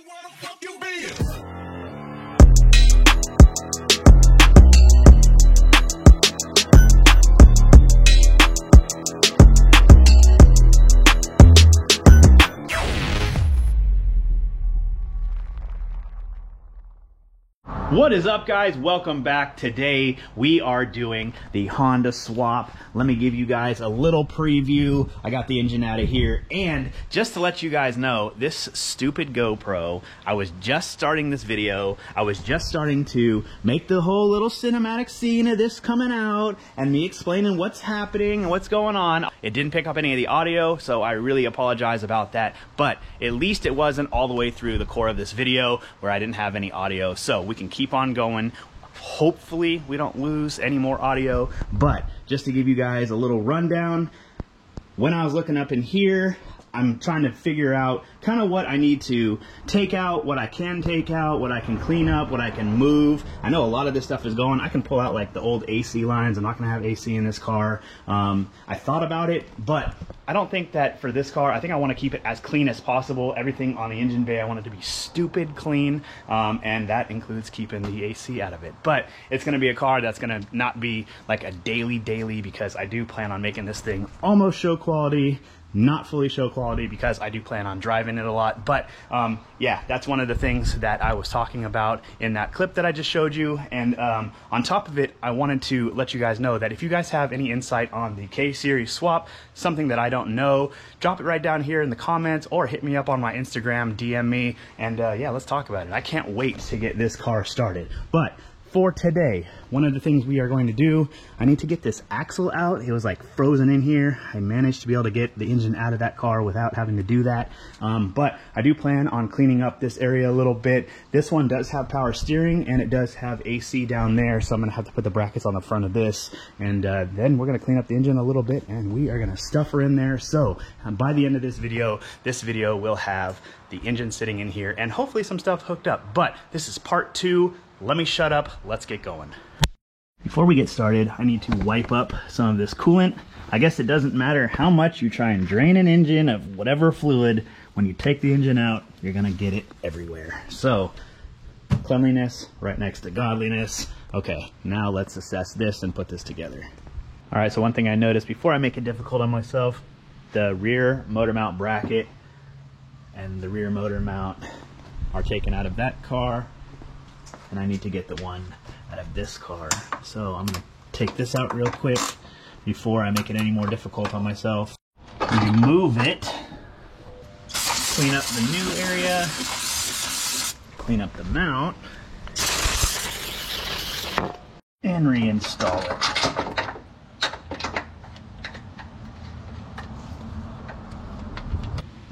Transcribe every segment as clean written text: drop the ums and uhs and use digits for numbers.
where the fuck you been? What is up, guys? Welcome back. Today we are doing the Honda swap. Let me give you guys a little preview. I got the engine out of here, and just to let you guys know, this stupid GoPro, I was just starting this video. I was just starting to make the whole little cinematic scene of this coming out and me explaining what's happening and what's going on. It didn't pick up any of the audio, so I really apologize about that, but at least it wasn't all the way through the core of this video where I didn't have any audio, so we can keep on going. Hopefully we don't lose any more audio, but just to give you guys a little rundown, when I was looking up in here, I'm trying to figure out kind of what I need to take out, what I can take out, what I can clean up, what I can move. I know a lot of this stuff is going. I can pull out like the old AC lines. I'm not going to have AC in this car. I thought about it, but I don't think that for this car, I think I want to keep it as clean as possible. Everything on the engine bay, I want it to be stupid clean, and that includes keeping the AC out of it. But it's going to be a car that's going to not be like a daily because I do plan on making this thing almost show quality. Not fully show quality because I do plan on driving it a lot, but yeah, that's one of the things that I was talking about in that clip that I just showed you. And on top of it, I wanted to let you guys know that if you guys have any insight on the K-Series swap, something that I don't know, drop it right down here in the comments or hit me up on my Instagram, DM me, and yeah, let's talk about it. I can't wait to get this car started. But for today, one of the things we are going to do, I need to get this axle out. It was like frozen in here. I managed to be able to get the engine out of that car without having to do that. But I do plan on cleaning up this area a little bit. This one does have power steering and it does have AC down there, so I'm gonna have to put the brackets on the front of this, and then we're gonna clean up the engine a little bit and we are gonna stuff her in there. So by the end of this video will have the engine sitting in here and hopefully some stuff hooked up. But this is part 2. Let me shut up, let's get going. Before we get started, I need to wipe up some of this coolant. I guess it doesn't matter how much you try and drain an engine of whatever fluid, when you take the engine out, you're gonna get it everywhere. So, cleanliness right next to godliness. Okay, now let's assess this and put this together. All right, so one thing I noticed before I make it difficult on myself, the rear motor mount bracket and the rear motor mount are taken out of that car, and I need to get the one out of this car. So I'm gonna take this out real quick before I make it any more difficult on myself. Remove it, clean up the new area, clean up the mount, and reinstall it.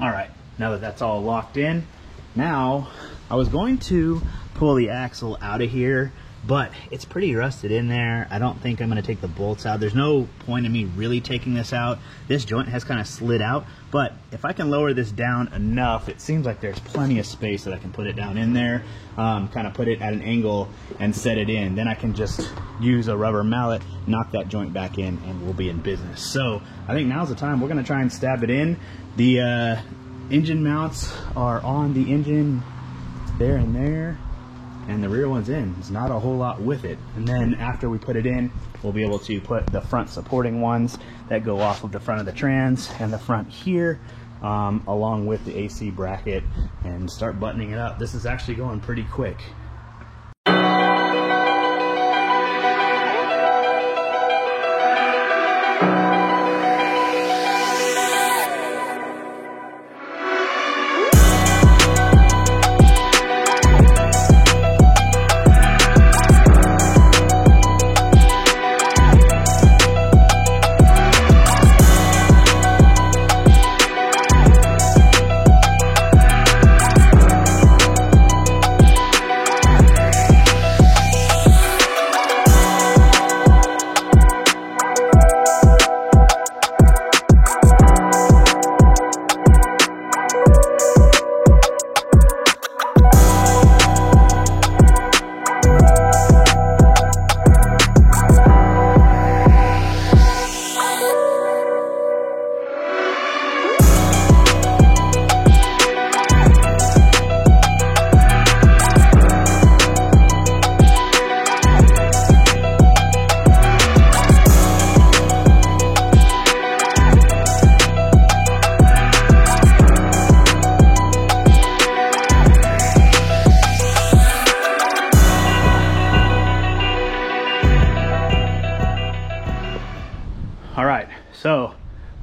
All right, now that that's all locked in, now I was going to pull the axle out of here, but it's pretty rusted in there. I don't think I'm going to take the bolts out. There's no point in me really taking this out. This joint has kind of slid out, but if I can lower this down enough, it seems like there's plenty of space that I can put it down in there, kind of put it at an angle and set it in. Then I can just use a rubber mallet, knock that joint back in, and we'll be in business. So I think now's the time. We're going to try and stab it in. The engine mounts are on the engine there and there, and the rear one's in. There's not a whole lot with it. And then after we put it in, we'll be able to put the front supporting ones that go off of the front of the trans and the front here, along with the AC bracket, and start buttoning it up. This is actually going pretty quick.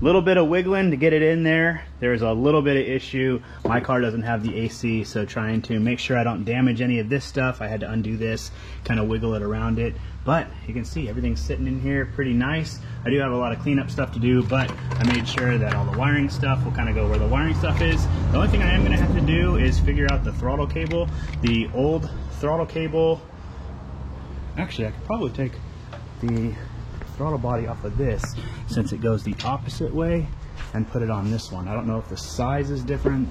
little bit of wiggling to get it in there. There's a little bit of issue. My car doesn't have the AC, so trying to make sure I don't damage any of this stuff, I had to undo this, kind of wiggle it around it. But you can see everything's sitting in here pretty nice. I do have a lot of cleanup stuff to do, but I made sure that all the wiring stuff will kind of go where the wiring stuff is. The only thing I am going to have to do is figure out the throttle cable. The old throttle cable, actually I could probably take the throttle body off of this since it goes the opposite way and put it on this one. I don't know if the size is different,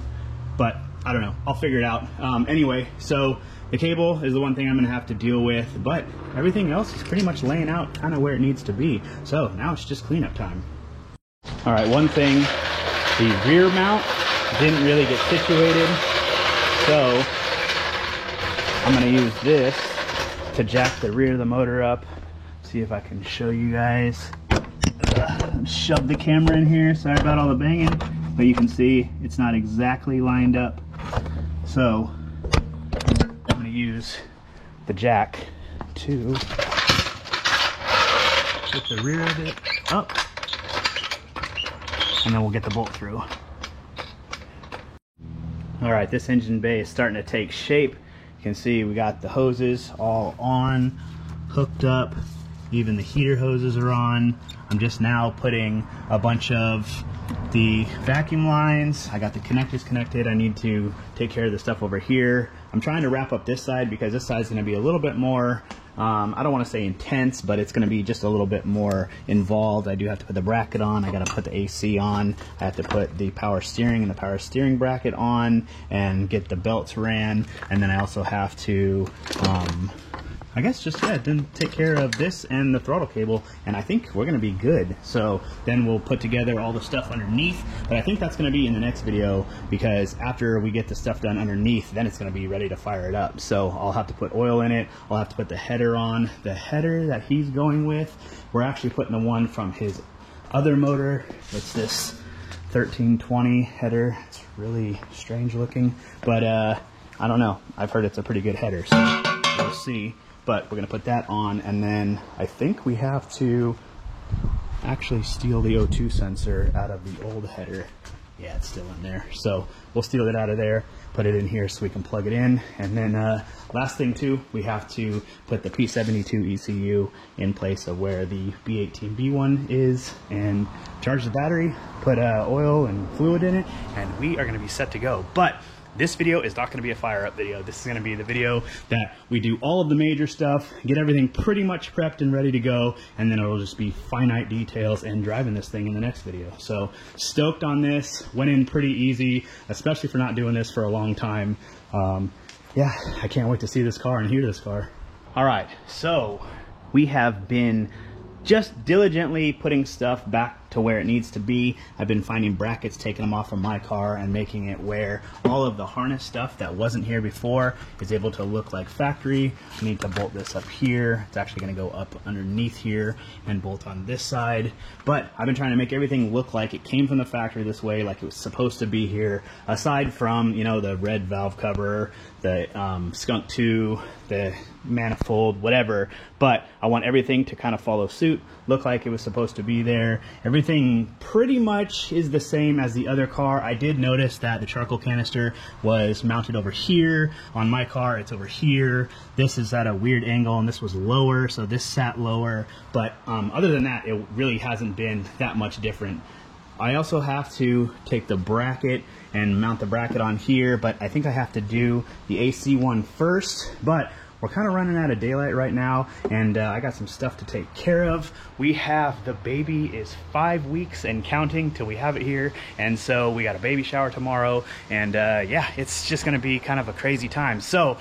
but I don't know. I'll figure it out. Anyway, so the cable is the one thing I'm going to have to deal with, but everything else is pretty much laying out kind of where it needs to be. So now it's just cleanup time. All right, one thing, the rear mount didn't really get situated, so I'm going to use this to jack the rear of the motor up. See if I can show you guys. Shove the camera in here, sorry about all the banging, but you can see it's not exactly lined up. So I'm going to use the jack to put the rear of it up, and then we'll get the bolt through. All right, this engine bay is starting to take shape. You can see we got the hoses all on, hooked up. Even the heater hoses are on. I'm just now putting a bunch of the vacuum lines. I got the connectors connected. I need to take care of the stuff over here. I'm trying to wrap up this side because this side is going to be a little bit more, I don't want to say intense, but it's going to be just a little bit more involved. I do have to put the bracket on. I got to put the AC on. I have to put the power steering and the power steering bracket on and get the belts ran. And then I also have to I guess just, yeah, then take care of this and the throttle cable, and I think we're going to be good. So then we'll put together all the stuff underneath, but I think that's going to be in the next video, because after we get the stuff done underneath, then it's going to be ready to fire it up. So I'll have to put oil in it. I'll have to put the header on. The header that he's going with, we're actually putting the one from his other motor. It's this 1320 header. It's really strange looking, but I don't know. I've heard it's a pretty good header, so we'll see. But we're going to put that on, and then I think we have to actually steal the O2 sensor out of the old header. Yeah, it's still in there. So we'll steal it out of there, put it in here so we can plug it in. And then last thing too, we have to put the P72 ECU in place of where the B18B1 is, and charge the battery, put oil and fluid in it, and we are going to be set to go. But this video is not going to be a fire up video. This is going to be the video that we do all of the major stuff, get everything pretty much prepped and ready to go, and then it'll just be finite details and driving this thing in the next video. So stoked on this. Went in pretty easy, especially for not doing this for a long time. Yeah, I can't wait to see this car and hear this car. All right, so we have been just diligently putting stuff back to where it needs to be. I've been finding brackets, taking them off of my car and making it where all of the harness stuff that wasn't here before is able to look like factory. I need to bolt this up here. It's actually going to go up underneath here and bolt on this side. But I've been trying to make everything look like it came from the factory this way, like it was supposed to be here, aside from, you know, the red valve cover, the Skunk 2, the manifold, whatever. But I want everything to kind of follow suit, look like it was supposed to be there. Everything pretty much is the same as the other car. I did notice that the charcoal canister was mounted over here. On my car, it's over here. This is at a weird angle, and this was lower, so this sat lower. But other than that, it really hasn't been that much different. I also have to take the bracket and mount the bracket on here, but I think I have to do the AC one first. But we're kind of running out of daylight right now, and I got some stuff to take care of. We have, the baby is 5 weeks and counting till we have it here, and so we got a baby shower tomorrow, and yeah, it's just gonna be kind of a crazy time. So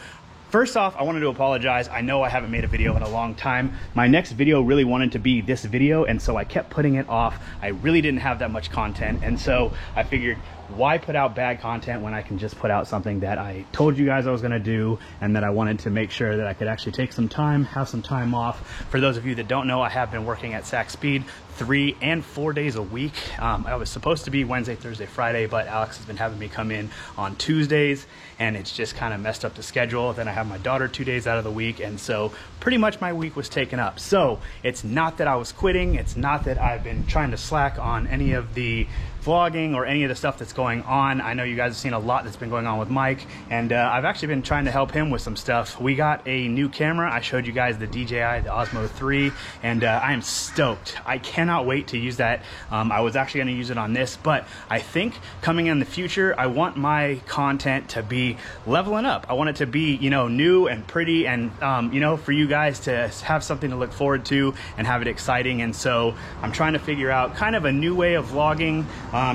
first off, I wanted to apologize. I know I haven't made a video in a long time. My next video really wanted to be this video, and so I kept putting it off. I really didn't have that much content, and so I figured why put out bad content when I can just put out something that I told you guys I was going to do, and that I wanted to make sure that I could actually take some time, have some time off. For those of you that don't know, I have been working at Sac Speed 3 and 4 days a week. I was supposed to be Wednesday, Thursday, Friday, but Alex has been having me come in on Tuesdays, and it's just kind of messed up the schedule. Then I have my daughter 2 days out of the week, and so pretty much my week was taken up. So it's not that I was quitting. It's not that I've been trying to slack on any of the vlogging or any of the stuff that's going on. I know you guys have seen a lot that's been going on with Mike, and I've actually been trying to help him with some stuff. We got a new camera. I showed you guys the DJI, the Osmo 3, and I am stoked. I cannot wait to use that. I was actually going to use it on this, but I think coming in the future, I want my content to be leveling up. I want it to be, you know, new and pretty, and you know, for you guys to have something to look forward to and have it exciting. And so I'm trying to figure out kind of a new way of vlogging.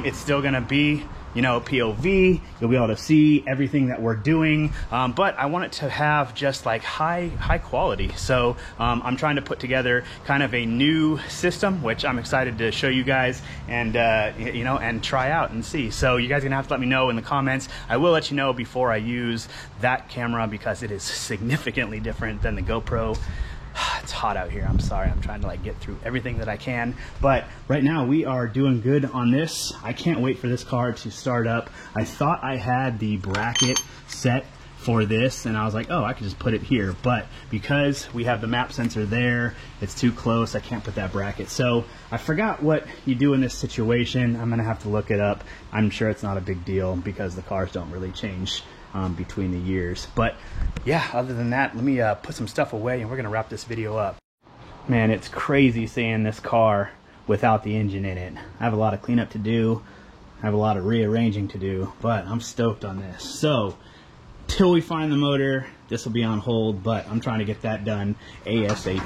It's still gonna be, you know, POV. You'll be able to see everything that we're doing, but I want it to have just like high quality. So I'm trying to put together kind of a new system, which I'm excited to show you guys and you know, and try out and see. So you guys are gonna have to let me know in the comments. I will let you know before I use that camera, because it is significantly different than the GoPro. It's hot out here. I'm sorry. I'm trying to like get through everything that I can. But right now we are doing good on this. I can't wait for this car to start up. I thought I had the bracket set for this, and I was like, oh, I could just put it here. But because we have the map sensor there, it's too close. I can't put that bracket. So I forgot what you do in this situation. I'm gonna have to look it up. I'm sure it's not a big deal because the cars don't really change between the years. But yeah, other than that, let me put some stuff away and we're gonna wrap this video up. Man, it's crazy seeing this car without the engine in it. I have a lot of cleanup to do. I have a lot of rearranging to do, but I'm stoked on this. So till we find the motor, this will be on hold, but I'm trying to get that done ASAP.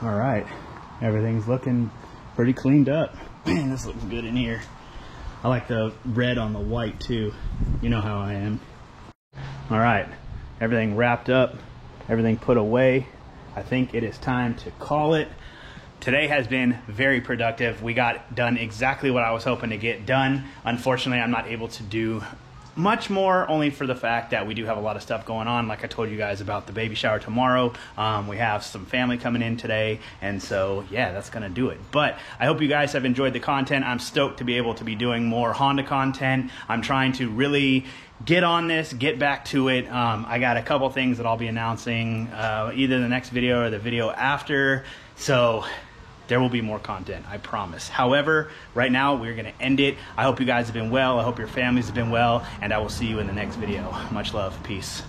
All right, everything's looking pretty cleaned up. Man, this looks good in here. I like the red on the white too. You know how I am. All right, everything wrapped up, everything put away. I think it is time to call it. Today has been very productive. We got done exactly what I was hoping to get done. Unfortunately, I'm not able to do much more, only for the fact that we do have a lot of stuff going on. Like I told you guys about the baby shower tomorrow. We have some family coming in today, and so yeah, that's gonna do it. But I hope you guys have enjoyed the content. I'm stoked to be able to be doing more Honda content. I'm trying to really get on this, get back to it. I got a couple things that I'll be announcing either the next video or the video after, so there will be more content, I promise. However, right now we're gonna end it. I hope you guys have been well. I hope your families have been well, and I will see you in the next video. Much love, peace.